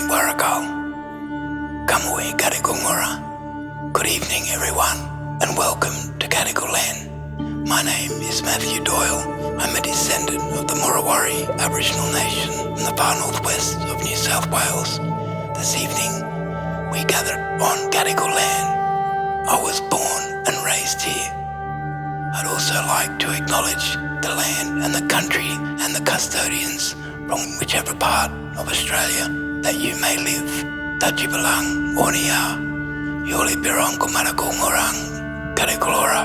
Warakal. Kamui Kadikungura. Good evening, everyone, and welcome to Gadigal Land. My name is Matthew Doyle. I'm a descendant of the Murawari Aboriginal Nation in the far northwest of New South Wales. This evening, we gathered on Gadigal Land. I was born and raised here. I'd also like to acknowledge the land and the country and the custodians from whichever part of Australia that you may live. Tajibalang, Ornia, Yoli Birong Kumarakungurang, Karikulora,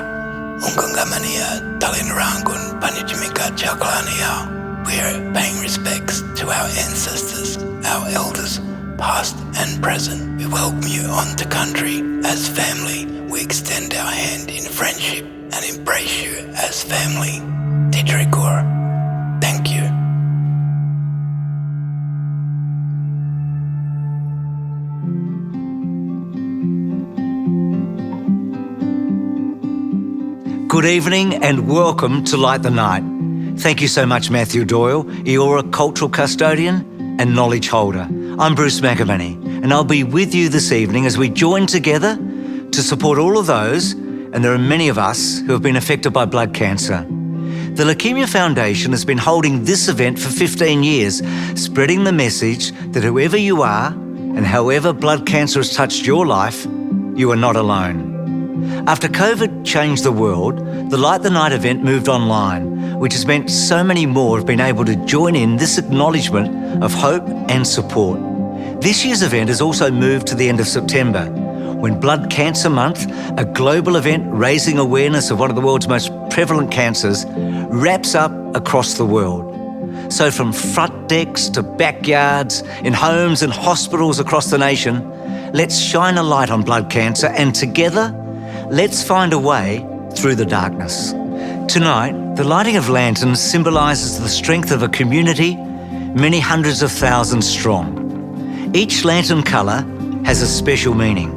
Unkungamania, Talinarangun, Panyachimika Chaklania. We're paying respects to our ancestors, our elders, past and present. We welcome you onto country as family. We extend our hand in friendship and embrace you as family. Didjurigura. Thank you. Good evening and welcome to Light the Night. Thank you so much, Matthew Doyle. You're a cultural custodian and knowledge holder. I'm Bruce McAvaney, and I'll be with you this evening as we join together to support all of those, and there are many of us, who have been affected by blood cancer. The Leukemia Foundation has been holding this event for 15 years, spreading the message that whoever you are and however blood cancer has touched your life, you are not alone. After COVID changed the world, the Light the Night event moved online, which has meant so many more have been able to join in this acknowledgement of hope and support. This year's event has also moved to the end of September, when Blood Cancer Month, a global event raising awareness of one of the world's most prevalent cancers, wraps up across the world. So from front decks to backyards, in homes and hospitals across the nation, let's shine a light on blood cancer, and together, let's find a way through the darkness. Tonight, the lighting of lanterns symbolises the strength of a community, many hundreds of thousands strong. Each lantern colour has a special meaning.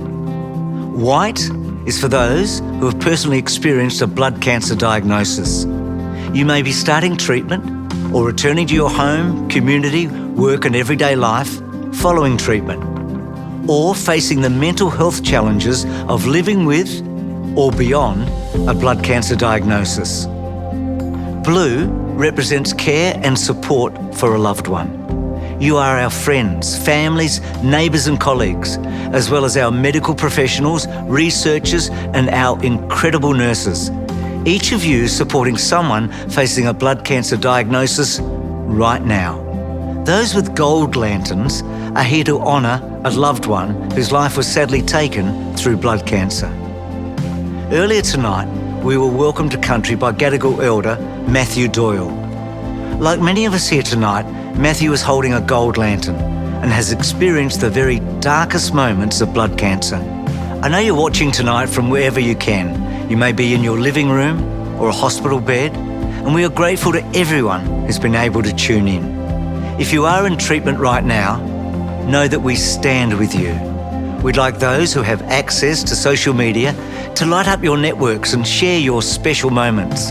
White is for those who have personally experienced a blood cancer diagnosis. You may be starting treatment or returning to your home, community, work and everyday life following treatment, or facing the mental health challenges of living with or beyond a blood cancer diagnosis. Blue represents care and support for a loved one. You are our friends, families, neighbours and colleagues, as well as our medical professionals, researchers and our incredible nurses. Each of you supporting someone facing a blood cancer diagnosis right now. Those with gold lanterns are here to honour a loved one whose life was sadly taken through blood cancer. Earlier tonight, we were welcomed to country by Gadigal elder Matthew Doyle. Like many of us here tonight, Matthew is holding a gold lantern and has experienced the very darkest moments of blood cancer. I know you're watching tonight from wherever you can. You may be in your living room or a hospital bed, and we are grateful to everyone who's been able to tune in. If you are in treatment right now, know that we stand with you. We'd like those who have access to social media to light up your networks and share your special moments.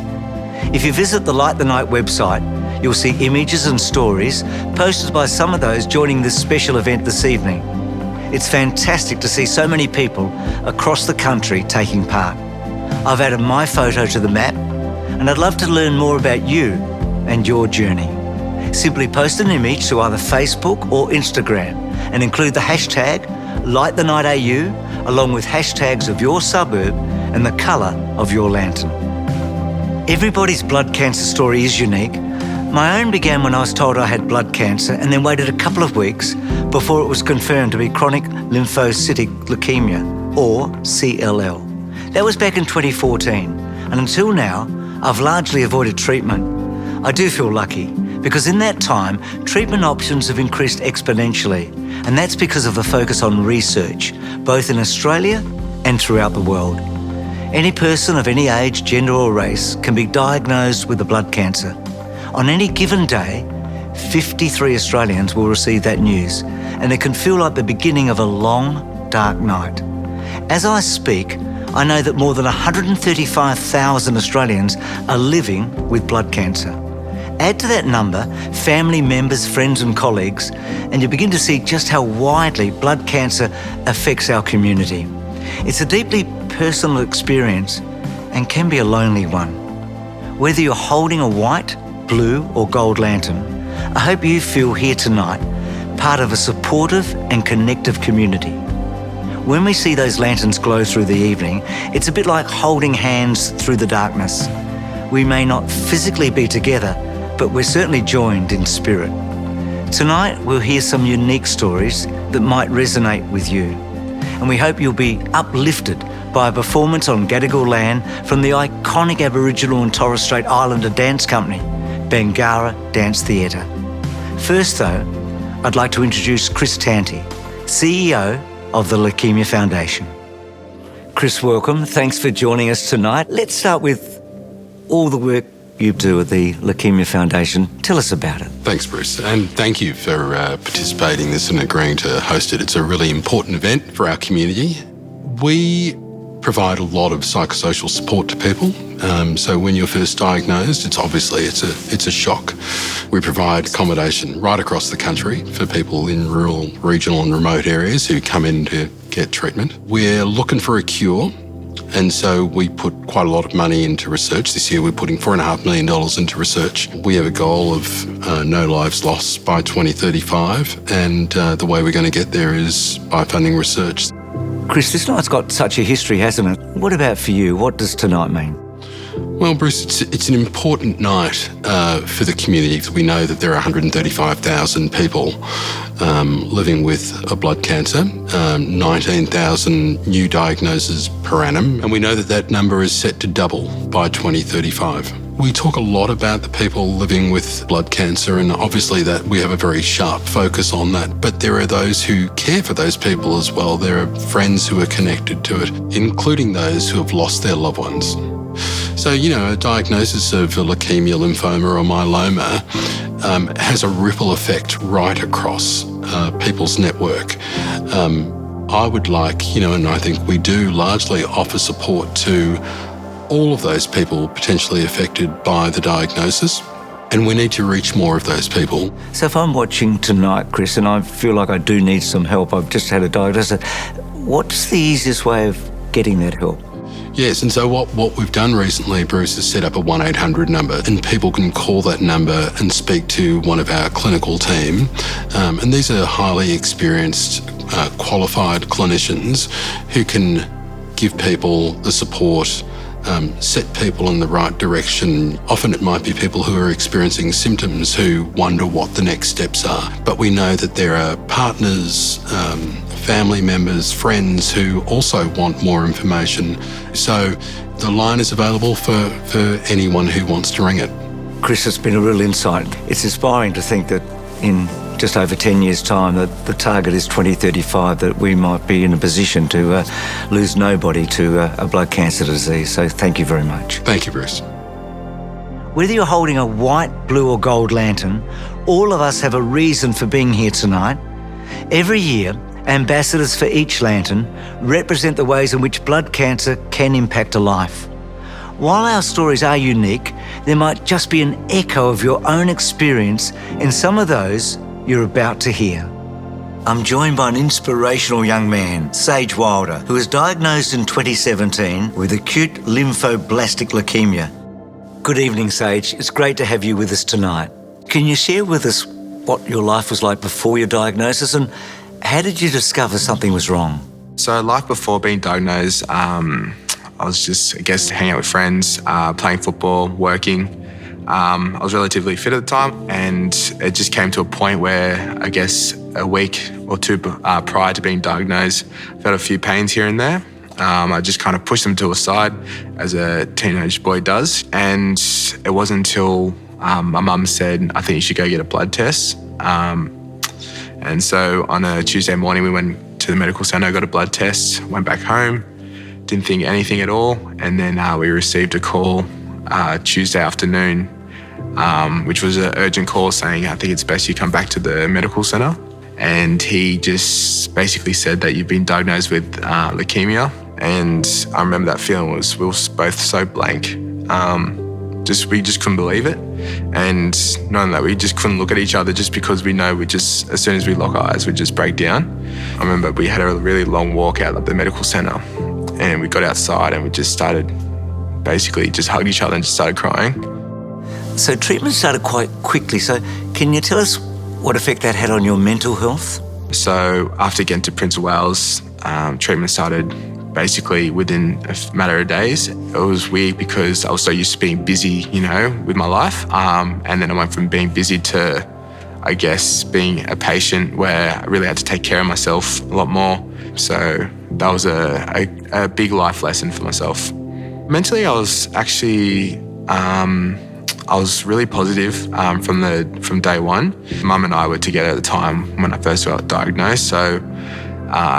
If you visit the Light the Night website, you'll see images and stories posted by some of those joining this special event this evening. It's fantastic to see so many people across the country taking part. I've added my photo to the map, and I'd love to learn more about you and your journey. Simply post an image to either Facebook or Instagram and include the hashtag LightTheNightAU along with hashtags of your suburb and the colour of your lantern. Everybody's blood cancer story is unique. My own began when I was told I had blood cancer and then waited a couple of weeks before it was confirmed to be chronic lymphocytic leukemia, or CLL. That was back in 2014, and until now, I've largely avoided treatment. I do feel lucky, because in that time, treatment options have increased exponentially, and that's because of the focus on research, both in Australia and throughout the world. Any person of any age, gender or race can be diagnosed with a blood cancer. On any given day, 53 Australians will receive that news, and it can feel like the beginning of a long, dark night. As I speak, I know that more than 135,000 Australians are living with blood cancer. Add to that number family members, friends and colleagues, and you begin to see just how widely blood cancer affects our community. It's a deeply personal experience and can be a lonely one. Whether you're holding a white, blue or gold lantern, I hope you feel here tonight part of a supportive and connective community. When we see those lanterns glow through the evening, it's a bit like holding hands through the darkness. We may not physically be together, but we're certainly joined in spirit. Tonight, we'll hear some unique stories that might resonate with you. And we hope you'll be uplifted by a performance on Gadigal land from the iconic Aboriginal and Torres Strait Islander dance company, Bangarra Dance Theatre. First though, I'd like to introduce Chris Tanti, CEO of the Leukemia Foundation. Chris, welcome. Thanks for joining us tonight. Let's start with all the work you do at the Leukemia Foundation. Tell us about it. Thanks, Bruce, and thank you for participating in this and agreeing to host it. It's a really important event for our community. We provide a lot of psychosocial support to people. So when you're first diagnosed, it's a shock. We provide accommodation right across the country for people in rural, regional and remote areas who come in to get treatment. We're looking for a cure. And so we put quite a lot of money into research. This year we're putting $4.5 million into research. We have a goal of no lives lost by 2035, and the way we're going to get there is by funding research. Chris, this night's got such a history, hasn't it? What about for you? What does tonight mean? Well, Bruce, it's an important night for the community. We know that there are 135,000 people living with a blood cancer, 19,000 new diagnoses per annum, and we know that that number is set to double by 2035. We talk a lot about the people living with blood cancer, and obviously that we have a very sharp focus on that, but there are those who care for those people as well. There are friends who are connected to it, including those who have lost their loved ones. So, a diagnosis of leukemia, lymphoma or myeloma has a ripple effect right across people's network. I would like, and I think we do largely offer support to all of those people potentially affected by the diagnosis, and we need to reach more of those people. So if I'm watching tonight, Chris, and I feel like I do need some help, I've just had a diagnosis, what's the easiest way of getting that help? Yes, and so what we've done recently, Bruce, is set up a 1-800 number, and people can call that number and speak to one of our clinical team. And these are highly experienced, qualified clinicians who can give people the support, set people in the right direction. Often it might be people who are experiencing symptoms who wonder what the next steps are. But we know that there are partners, family members, friends who also want more information. So the line is available for anyone who wants to ring it. Chris, it's been a real insight. It's inspiring to think that in just over 10 years' time, that the target is 2035, that we might be in a position to lose nobody to a blood cancer disease. So thank you very much. Thank you, Bruce. Whether you're holding a white, blue or gold lantern, all of us have a reason for being here tonight. Every year, ambassadors for each lantern represent the ways in which blood cancer can impact a life. While our stories are unique, there might just be an echo of your own experience in some of those you're about to hear. I'm joined by an inspirational young man, Sage Wilder, who was diagnosed in 2017 with acute lymphoblastic leukemia. Good evening, Sage. It's great to have you with us tonight. Can you share with us what your life was like before your diagnosis, and how did you discover something was wrong? So life before being diagnosed, I was just, hanging out with friends, playing football, working. I was relatively fit at the time, and it just came to a point where, a week or two prior to being diagnosed, I felt a few pains here and there. I just kind of pushed them to a side, as a teenage boy does. And it wasn't until my mum said, I think you should go get a blood test. And so on a Tuesday morning, we went to the medical centre, got a blood test, went back home, didn't think anything at all. And then we received a call Tuesday afternoon, which was an urgent call saying, I think it's best you come back to the medical centre. And he just basically said that you've been diagnosed with leukemia. And I remember that feeling we were both so blank. we just couldn't believe it. And not only that, we just couldn't look at each other just because we know as soon as we lock our eyes, we just break down. I remember we had a really long walk out of the medical centre, and we got outside and we just started basically just hugged each other and just started crying. So treatment started quite quickly. So can you tell us what effect that had on your mental health? So after getting to Prince of Wales, treatment started basically within a matter of days. It was weird because I was so used to being busy, with my life. And then I went from being busy to, I guess, being a patient where I really had to take care of myself a lot more. So that was a big life lesson for myself. Mentally, I was actually, I was really positive from day one. Mum and I were together at the time when I first got diagnosed. So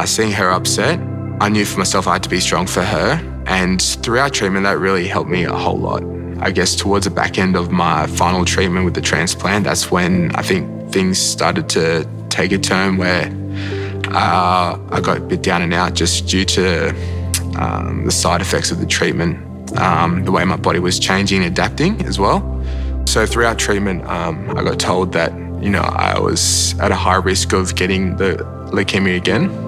seeing her upset, I knew for myself I had to be strong for her. And throughout treatment, that really helped me a whole lot. I guess towards the back end of my final treatment with the transplant, that's when I think things started to take a turn where I got a bit down and out just due to the side effects of the treatment, the way my body was changing, adapting as well. So throughout treatment, I got told that, I was at a high risk of getting the leukemia again.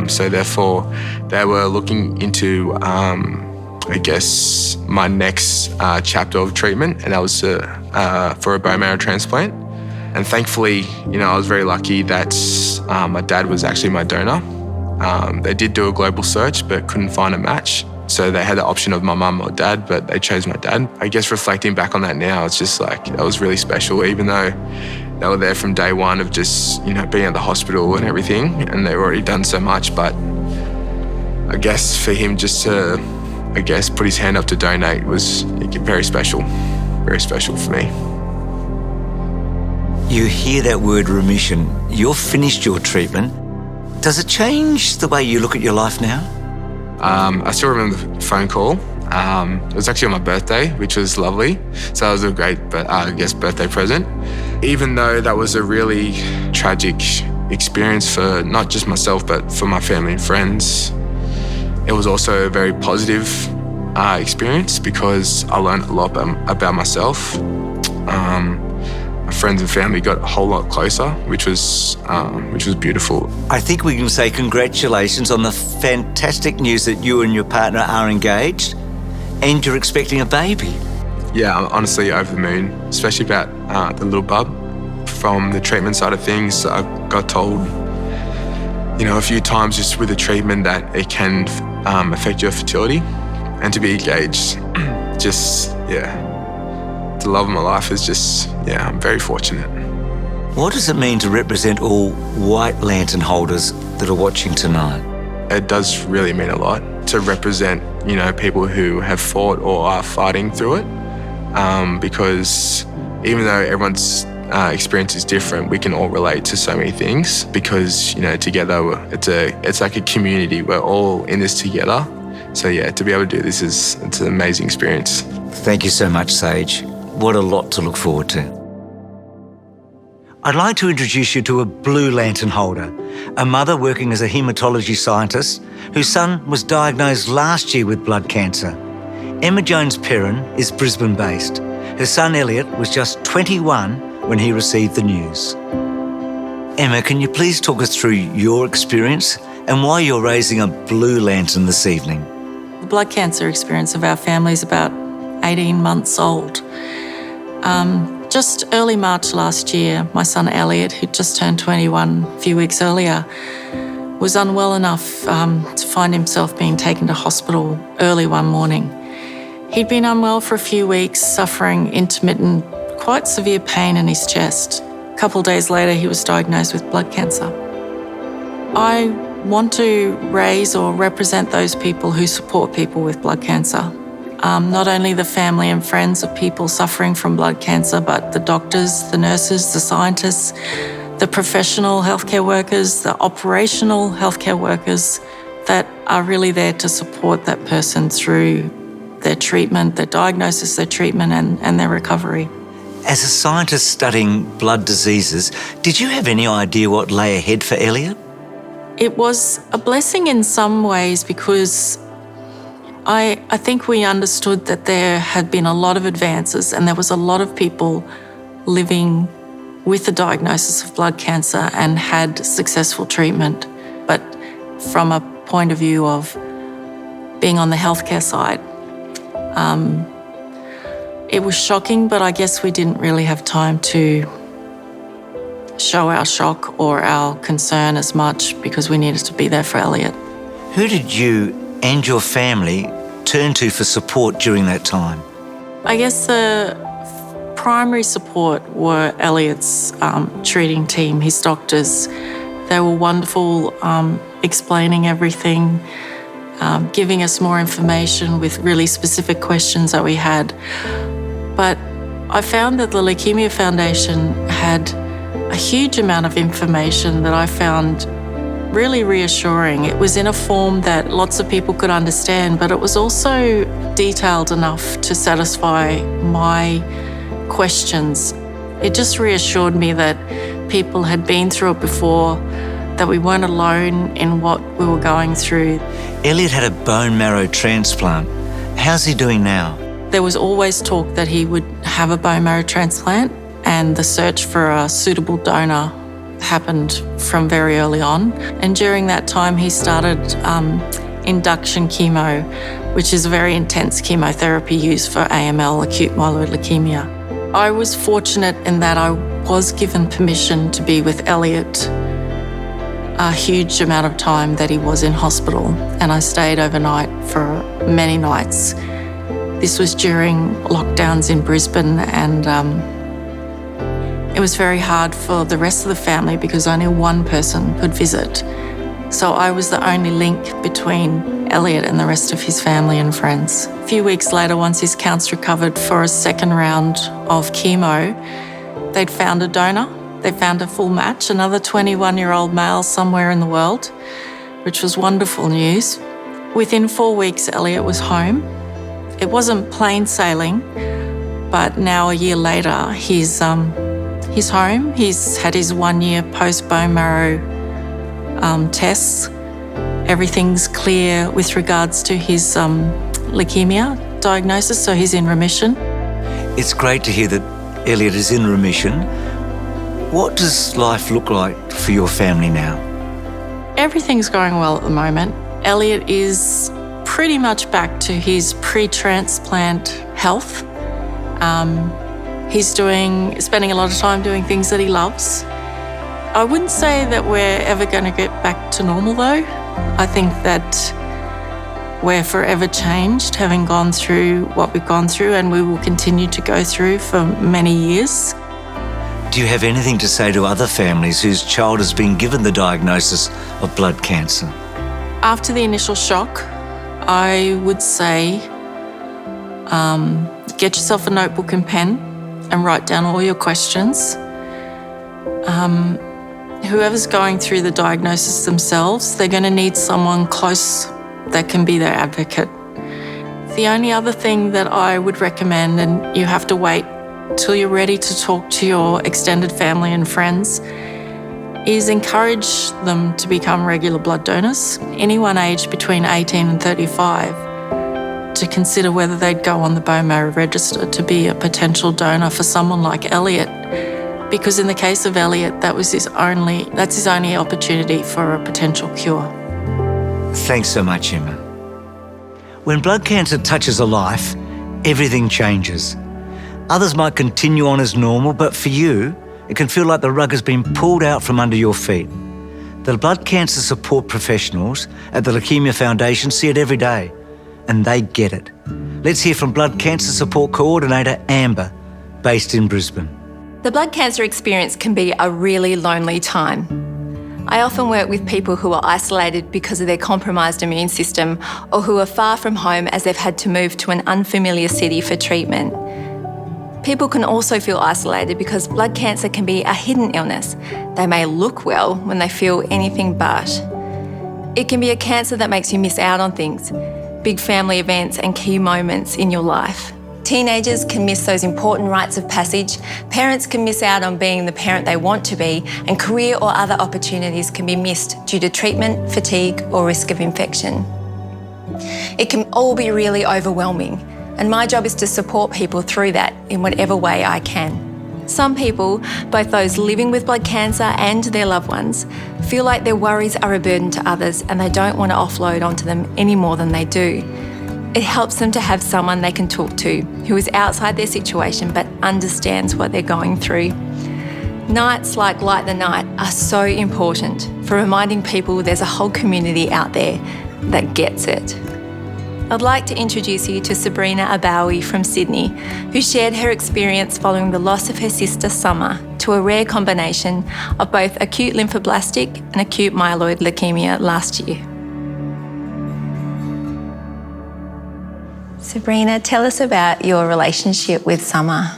So therefore, they were looking into, I guess, my next chapter of treatment, and that was for a bone marrow transplant. And thankfully, I was very lucky that my dad was actually my donor. They did do a global search, but couldn't find a match. So they had the option of my mum or dad, but they chose my dad. I guess reflecting back on that now, it's just like, that was really special, even though they were there from day one of just, being at the hospital and everything, and they've already done so much. But I guess for him just to, put his hand up to donate was very special for me. You hear that word remission. You've finished your treatment. Does it change the way you look at your life now? I still remember the phone call. It was actually on my birthday, which was lovely. So that was a great, birthday present. Even though that was a really tragic experience for not just myself, but for my family and friends, it was also a very positive experience because I learned a lot about myself. My friends and family got a whole lot closer, which was beautiful. I think we can say congratulations on the fantastic news that you and your partner are engaged and you're expecting a baby. Yeah, I'm honestly over the moon, especially about the little bub. From the treatment side of things, I got told, a few times just with the treatment that it can affect your fertility, and to be engaged, the love of my life is I'm very fortunate. What does it mean to represent all white lantern holders that are watching tonight? It does really mean a lot to represent, people who have fought or are fighting through it, because even though everyone's experience is different, we can all relate to so many things because, together it's like a community. We're all in this together. So to be able to do this it's an amazing experience. Thank you so much, Sage. What a lot to look forward to. I'd like to introduce you to a blue lantern holder, a mother working as a haematology scientist whose son was diagnosed last year with blood cancer. Emma Jones-Perrin is Brisbane-based. Her son Elliot was just 21 when he received the news. Emma, can you please talk us through your experience and why you're raising a blue lantern this evening? The blood cancer experience of our family is about 18 months old. Just early March last year, my son Elliot, who just turned 21 a few weeks earlier, was unwell enough to find himself being taken to hospital early one morning. He'd been unwell for a few weeks, suffering intermittent, quite severe pain in his chest. A couple of days later, he was diagnosed with blood cancer. I want to raise or represent those people who support people with blood cancer. Not only the family and friends of people suffering from blood cancer, but the doctors, the nurses, the scientists, the professional healthcare workers, the operational healthcare workers that are really there to support that person through their treatment, their diagnosis, their treatment, and their recovery. As a scientist studying blood diseases, did you have any idea what lay ahead for Elliot? It was a blessing in some ways because I think we understood that there had been a lot of advances and there was a lot of people living with the diagnosis of blood cancer and had successful treatment. But from a point of view of being on the healthcare side, it was shocking, but I guess we didn't really have time to show our shock or our concern as much because we needed to be there for Elliot. Who did you and your family turn to for support during that time? I guess the primary support were Elliot's treating team, his doctors. They were wonderful, explaining everything, giving us more information with really specific questions that we had. But I found that the Leukemia Foundation had a huge amount of information that I found really reassuring. It was in a form that lots of people could understand, but it was also detailed enough to satisfy my questions. It just reassured me that people had been through it before, that we weren't alone in what we were going through. Elliot had a bone marrow transplant. How's he doing now? There was always talk that he would have a bone marrow transplant, and the search for a suitable donor happened from very early on. And during that time, he started induction chemo, which is a very intense chemotherapy used for AML, acute myeloid leukemia. I was fortunate in that I was given permission to be with Elliot a huge amount of time that he was in hospital, and I stayed overnight for many nights. This was during lockdowns in Brisbane, and it was very hard for the rest of the family because only one person could visit. So I was the only link between Elliot and the rest of his family and friends. A few weeks later, once his counts recovered for a second round of chemo, they'd found a donor. They found a full match, another 21-year-old male somewhere in the world, which was wonderful news. Within 4 weeks, Elliot was home. It wasn't plain sailing, but now a year later, he's home. He's had his 1 year post-bone marrow tests. Everything's clear with regards to his leukemia diagnosis, so he's in remission. It's great to hear that Elliot is in remission. What does life look like for your family now? Everything's going well at the moment. Elliot is pretty much back to his pre-transplant health. He's spending a lot of time doing things that he loves. I wouldn't say that we're ever going to get back to normal though. I think that we're forever changed, having gone through what we've gone through, and we will continue to go through for many years. Do you have anything to say to other families whose child has been given the diagnosis of blood cancer? After the initial shock, I would say get yourself a notebook and pen and write down all your questions. Whoever's going through the diagnosis themselves, they're going to need someone close that can be their advocate. The only other thing that I would recommend, and you have to wait till you're ready to talk to your extended family and friends, is encourage them to become regular blood donors. Anyone aged between 18 and 35 to consider whether they'd go on the bone marrow register to be a potential donor for someone like Elliot. Because in the case of Elliot, that's his only opportunity for a potential cure. Thanks so much, Emma. When blood cancer touches a life, everything changes. Others might continue on as normal, but for you, it can feel like the rug has been pulled out from under your feet. The blood cancer support professionals at the Leukemia Foundation see it every day, and they get it. Let's hear from Blood Cancer Support Coordinator Amber, based in Brisbane. The blood cancer experience can be a really lonely time. I often work with people who are isolated because of their compromised immune system, or who are far from home as they've had to move to an unfamiliar city for treatment. People can also feel isolated because blood cancer can be a hidden illness. They may look well when they feel anything but. It can be a cancer that makes you miss out on things, big family events and key moments in your life. Teenagers can miss those important rites of passage, parents can miss out on being the parent they want to be, and career or other opportunities can be missed due to treatment, fatigue or risk of infection. It can all be really overwhelming, and my job is to support people through that in whatever way I can. Some people, both those living with blood cancer and their loved ones, feel like their worries are a burden to others and they don't want to offload onto them any more than they do. It helps them to have someone they can talk to who is outside their situation but understands what they're going through. Nights like Light the Night are so important for reminding people there's a whole community out there that gets it. I'd like to introduce you to Sabrina Abawi from Sydney, who shared her experience following the loss of her sister Summer to a rare combination of both acute lymphoblastic and acute myeloid leukemia last year. Sabrina, tell us about your relationship with Summer.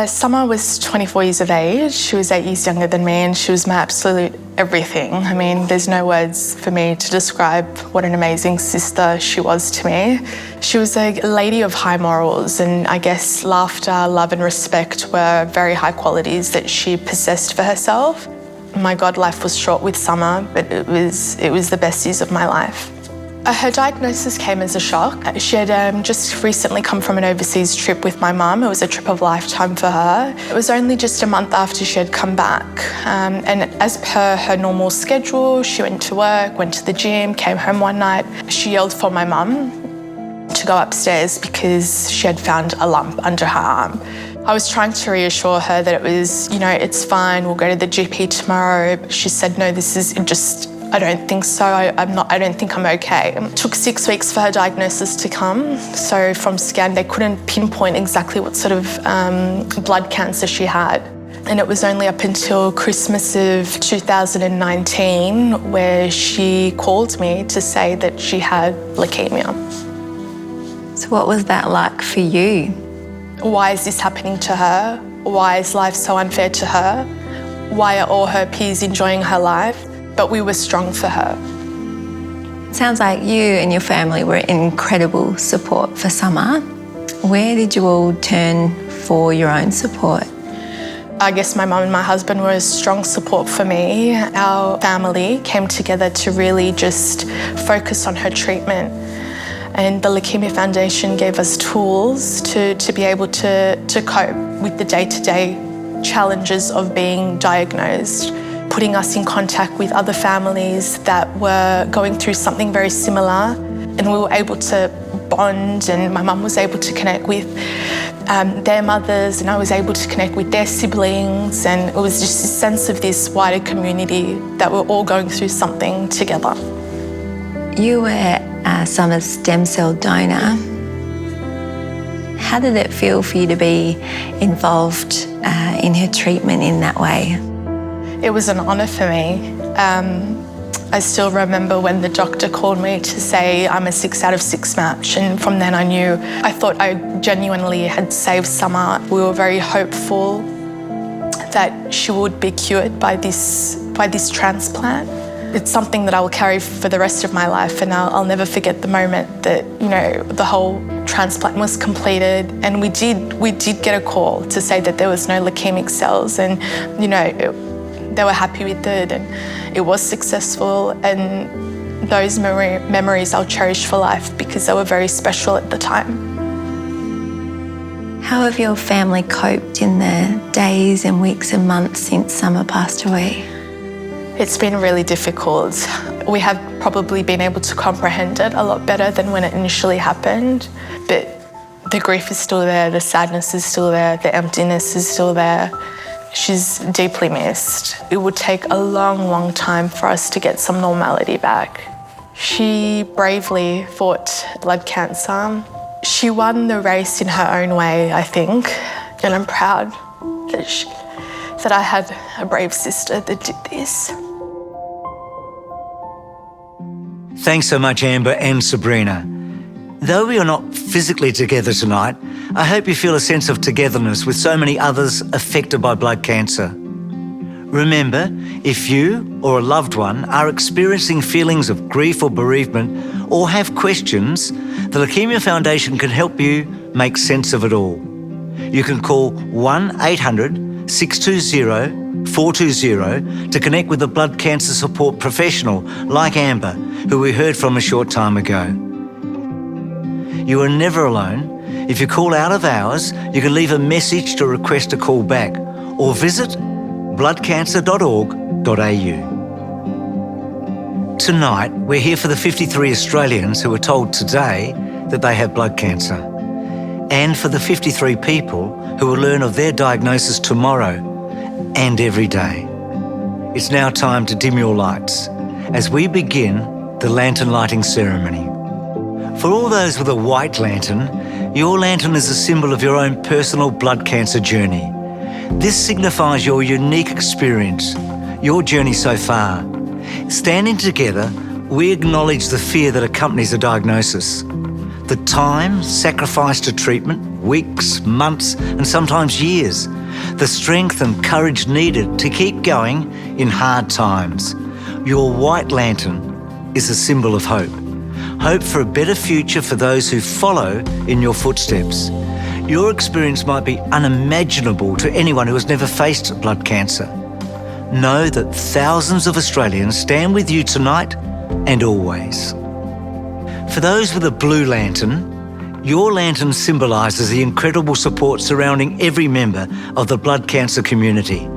Summer was 24 years of age. She was 8 years younger than me and she was my absolute everything. I mean, there's no words for me to describe what an amazing sister she was to me. She was a lady of high morals, and I guess laughter, love and respect were very high qualities that she possessed for herself. My God, life was short with Summer, but it was the best years of my life. Her diagnosis came as a shock. She had just recently come from an overseas trip with my mum. It was a trip of a lifetime for her. It was only just a month after she had come back. And as per her normal schedule, she went to work, went to the gym, came home one night. She yelled for my mum to go upstairs because she had found a lump under her arm. I was trying to reassure her that it was, it's fine, we'll go to the GP tomorrow. But she said, no, I don't think so. I don't think I'm okay. It took 6 weeks for her diagnosis to come. So from scan, they couldn't pinpoint exactly what sort of blood cancer she had. And it was only up until Christmas of 2019 where she called me to say that she had leukemia. So what was that like for you? Why is this happening to her? Why is life so unfair to her? Why are all her peers enjoying her life? But we were strong for her. Sounds like you and your family were incredible support for Summer. Where did you all turn for your own support? I guess my mum and my husband were a strong support for me. Our family came together to really just focus on her treatment. And the Leukemia Foundation gave us tools to be able to cope with the day-to-day challenges of being diagnosed, putting us in contact with other families that were going through something very similar, and we were able to bond, and my mum was able to connect with their mothers, and I was able to connect with their siblings, and it was just a sense of this wider community that we're all going through something together. You were Summer's stem cell donor. How did it feel for you to be involved in her treatment in that way? It was an honour for me. I still remember when the doctor called me to say I'm a 6 out of 6 match, and from then I thought I genuinely had saved Summer. We were very hopeful that she would be cured by this transplant. It's something that I will carry for the rest of my life, and I'll never forget the moment that the whole transplant was completed, and we did get a call to say that there was no leukemic cells, and they were happy with it, and it was successful, and those memories I'll cherish for life because they were very special at the time. How have your family coped in the days and weeks and months since Summer passed away? It's been really difficult. We have probably been able to comprehend it a lot better than when it initially happened, but the grief is still there, the sadness is still there, the emptiness is still there. She's deeply missed. It would take a long, long time for us to get some normality back. She bravely fought blood cancer. She won the race in her own way, I think, and I'm proud that I had a brave sister that did this. Thanks so much, Amber and Sabrina. Though we are not physically together tonight, I hope you feel a sense of togetherness with so many others affected by blood cancer. Remember, if you or a loved one are experiencing feelings of grief or bereavement or have questions, the Leukemia Foundation can help you make sense of it all. You can call 1-800-620-420 to connect with a blood cancer support professional like Amber, who we heard from a short time ago. You are never alone. If you call out of hours, you can leave a message to request a call back or visit bloodcancer.org.au. Tonight, we're here for the 53 Australians who were told today that they have blood cancer, and for the 53 people who will learn of their diagnosis tomorrow and every day. It's now time to dim your lights as we begin the lantern lighting ceremony. For all those with a white lantern, your lantern is a symbol of your own personal blood cancer journey. This signifies your unique experience, your journey so far. Standing together, we acknowledge the fear that accompanies a diagnosis, the time sacrificed to treatment, weeks, months, and sometimes years, the strength and courage needed to keep going in hard times. Your white lantern is a symbol of hope. Hope for a better future for those who follow in your footsteps. Your experience might be unimaginable to anyone who has never faced blood cancer. Know that thousands of Australians stand with you tonight and always. For those with a blue lantern, your lantern symbolises the incredible support surrounding every member of the blood cancer community.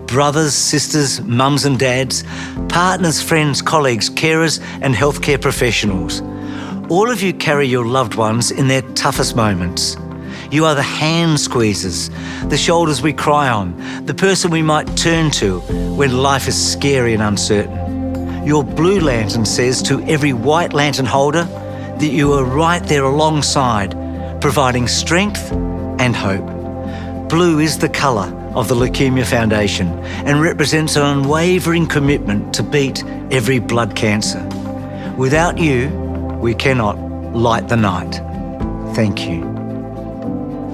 Brothers, sisters, mums and dads, partners, friends, colleagues, carers and healthcare professionals. All of you carry your loved ones in their toughest moments. You are the hand squeezers, the shoulders we cry on, the person we might turn to when life is scary and uncertain. Your blue lantern says to every white lantern holder that you are right there alongside, providing strength and hope. Blue is the colour of the Leukaemia Foundation and represents an unwavering commitment to beat every blood cancer. Without you, we cannot light the night. Thank you.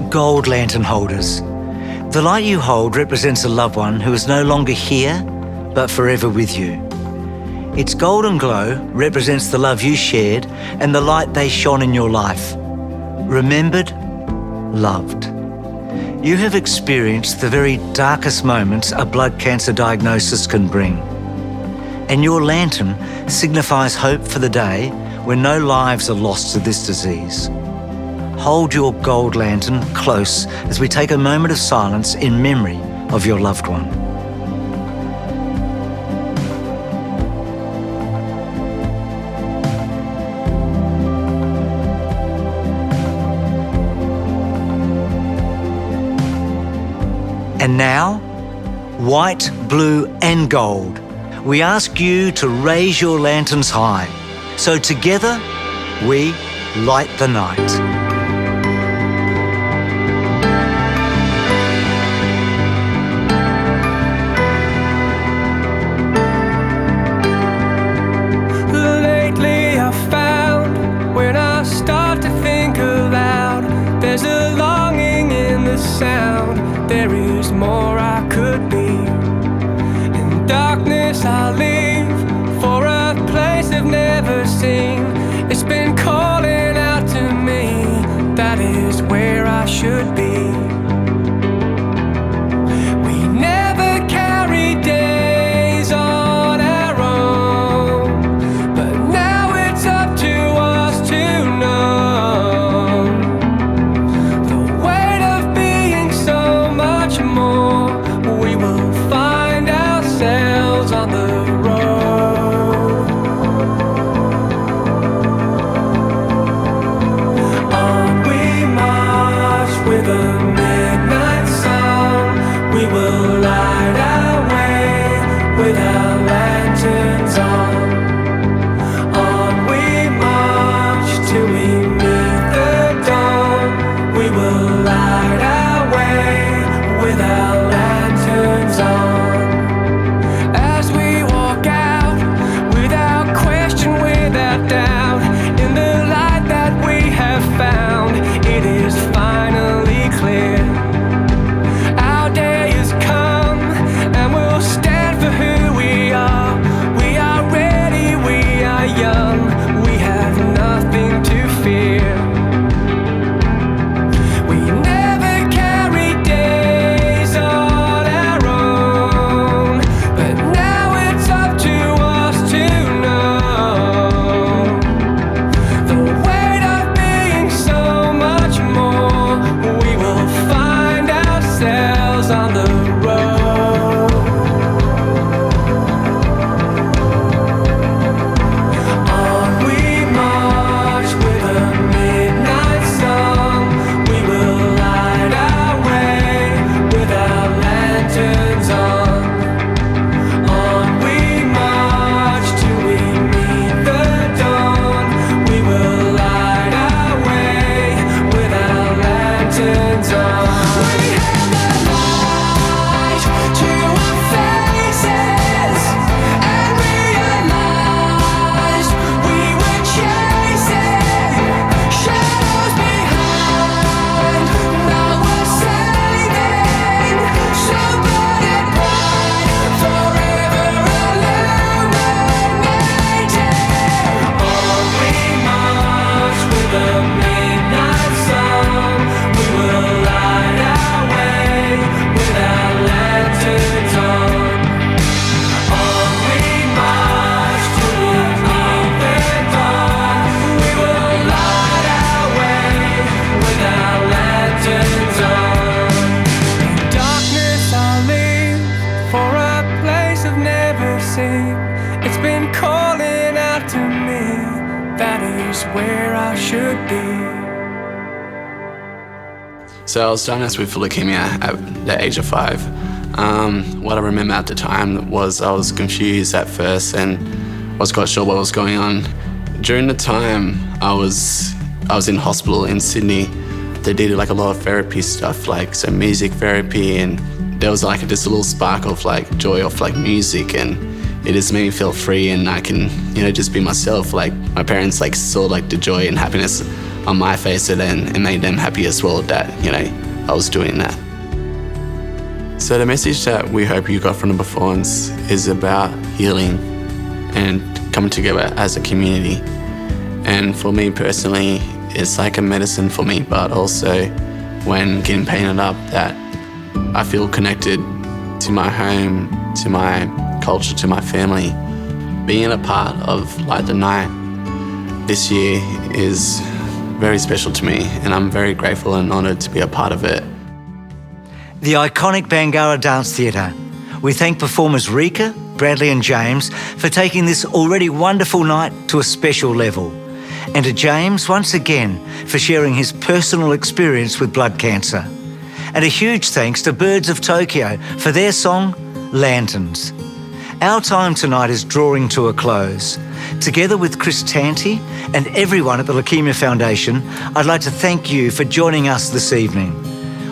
Gold lantern holders. The light you hold represents a loved one who is no longer here, but forever with you. Its golden glow represents the love you shared and the light they shone in your life. Remembered, loved. You have experienced the very darkest moments a blood cancer diagnosis can bring. And your lantern signifies hope for the day when no lives are lost to this disease. Hold your gold lantern close as we take a moment of silence in memory of your loved one. And now, white, blue and gold, we ask you to raise your lanterns high. So together, we light the night. Lately I found when I start to think aloud, there's a longing in the sound. There is more I could be. In darkness I leave for a place I've never seen. It's been calling out to me. That is where I should be. We never carry days on our own, but now it's up to us to know the weight of being so much more. We will find ourselves on the road. On we march with a So I was diagnosed with leukemia at the age of 5. What I remember at the time was I was confused at first and was quite sure what was going on. During the time I was in hospital in Sydney, they did like a lot of therapy stuff, like some music therapy, and there was like this little spark of like joy of like music, and it just made me feel free, and I can, just be myself. Like my parents like saw like the joy and happiness on my face, and then it made them happy as well that, I was doing that. So the message that we hope you got from the performance is about healing and coming together as a community. And for me personally, it's like a medicine for me, but also when getting painted up, that I feel connected to my home, to my culture, to my family. Being a part of Light the Night this year is very special to me, and I'm very grateful and honoured to be a part of it. The iconic Bangarra Dance Theatre. We thank performers Rika, Bradley and James for taking this already wonderful night to a special level. And to James, once again, for sharing his personal experience with blood cancer. And a huge thanks to Birds of Tokyo for their song, Lanterns. Our time tonight is drawing to a close. Together with Chris Tanti and everyone at the Leukemia Foundation, I'd like to thank you for joining us this evening.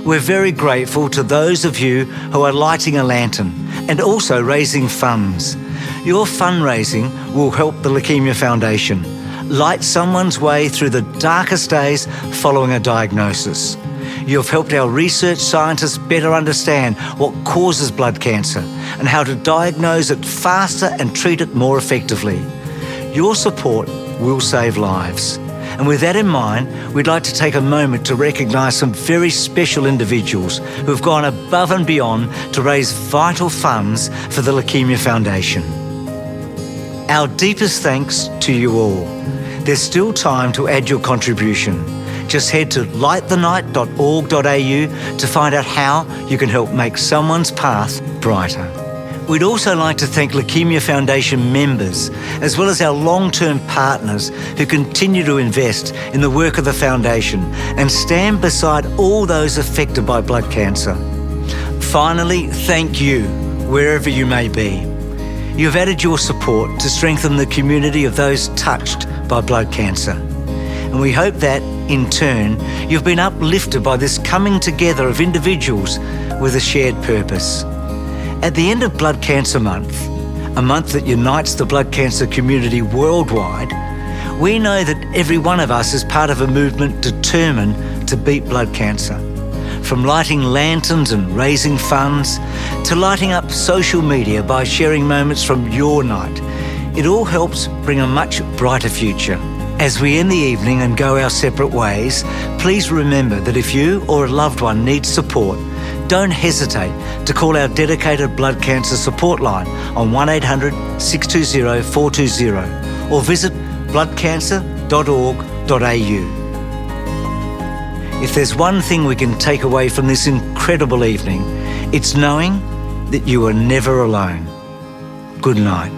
We're very grateful to those of you who are lighting a lantern and also raising funds. Your fundraising will help the Leukemia Foundation light someone's way through the darkest days following a diagnosis. You've helped our research scientists better understand what causes blood cancer and how to diagnose it faster and treat it more effectively. Your support will save lives. And with that in mind, we'd like to take a moment to recognise some very special individuals who've gone above and beyond to raise vital funds for the Leukemia Foundation. Our deepest thanks to you all. There's still time to add your contribution. Just head to lightthenight.org.au to find out how you can help make someone's path brighter. We'd also like to thank Leukemia Foundation members, as well as our long-term partners who continue to invest in the work of the Foundation and stand beside all those affected by blood cancer. Finally, thank you, wherever you may be. You've added your support to strengthen the community of those touched by blood cancer. And we hope that, in turn, you've been uplifted by this coming together of individuals with a shared purpose. At the end of Blood Cancer Month, a month that unites the blood cancer community worldwide, we know that every one of us is part of a movement determined to beat blood cancer. From lighting lanterns and raising funds, to lighting up social media by sharing moments from your night, it all helps bring a much brighter future. As we end the evening and go our separate ways, please remember that if you or a loved one needs support, don't hesitate to call our dedicated blood cancer support line on 1800 620 420 or visit bloodcancer.org.au. If there's one thing we can take away from this incredible evening, it's knowing that you are never alone. Good night.